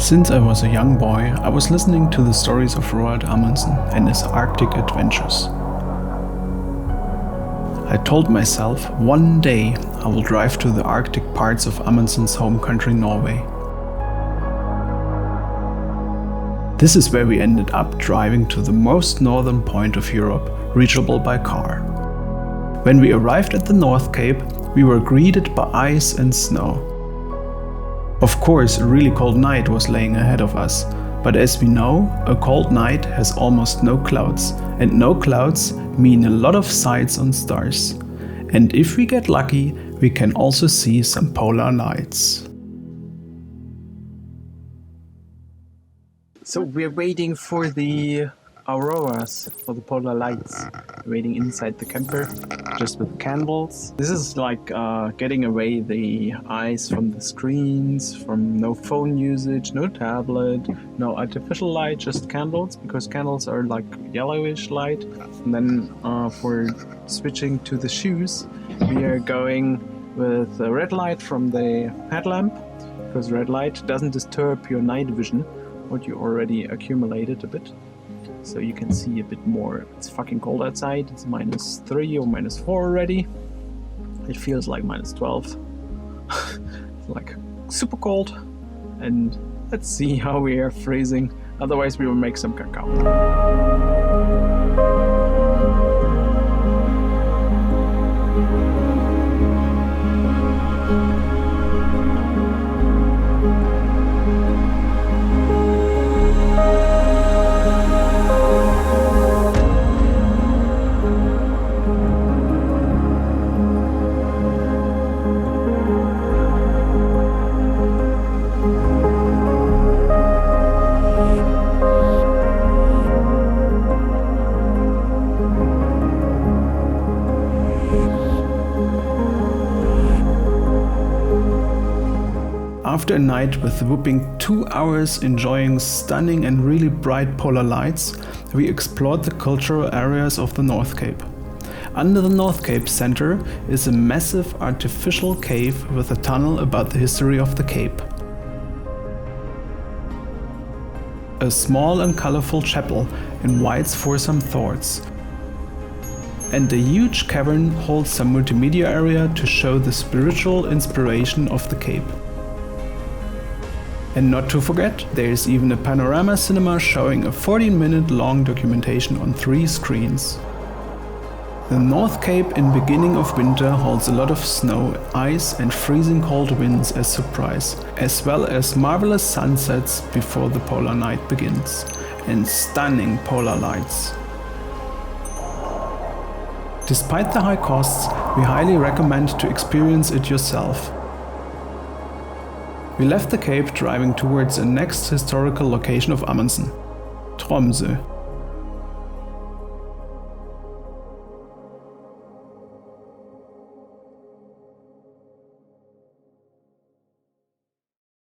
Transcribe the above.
Since I was a young boy, I was listening to the stories of Roald Amundsen and his Arctic adventures. I told myself one day I will drive to the Arctic parts of Amundsen's home country Norway. This is where we ended up driving to the most northern point of Europe, reachable by car. When we arrived at the North Cape, we were greeted by ice and snow. Of course, a really cold night was laying ahead of us, but as we know, a cold night has almost no clouds, and no clouds mean a lot of sights on stars. And if we get lucky, we can also see some polar lights. So we're waiting for the auroras, for the polar lights, waiting inside the camper, just with candles. This is like getting away the eyes from the screens, from no phone usage, no tablet, no artificial light, just candles, because candles are like yellowish light. And then for switching to the shoes, we are going with a red light from the headlamp, because red light doesn't disturb your night vision, what you already accumulated a bit. So you can see a bit more. It's fucking cold outside. It's -3 or -4 already. It feels like -12. It's like super cold. And let's see how we are freezing. Otherwise we will make some cacao. After a night with whooping 2 hours enjoying stunning and really bright polar lights, we explored the cultural areas of the North Cape. Under the North Cape center is a massive artificial cave with a tunnel about the history of the Cape. A small and colorful chapel invites for some thoughts. And a huge cavern holds some multimedia area to show the spiritual inspiration of the Cape. And not to forget, there is even a panorama cinema showing a 14-minute long documentation on 3 screens. The North Cape in beginning of winter holds a lot of snow, ice and freezing cold winds as surprise, as well as marvelous sunsets before the polar night begins, and stunning polar lights. Despite the high costs, we highly recommend to experience it yourself. We left the Cape driving towards the next historical location of Amundsen, Tromsø.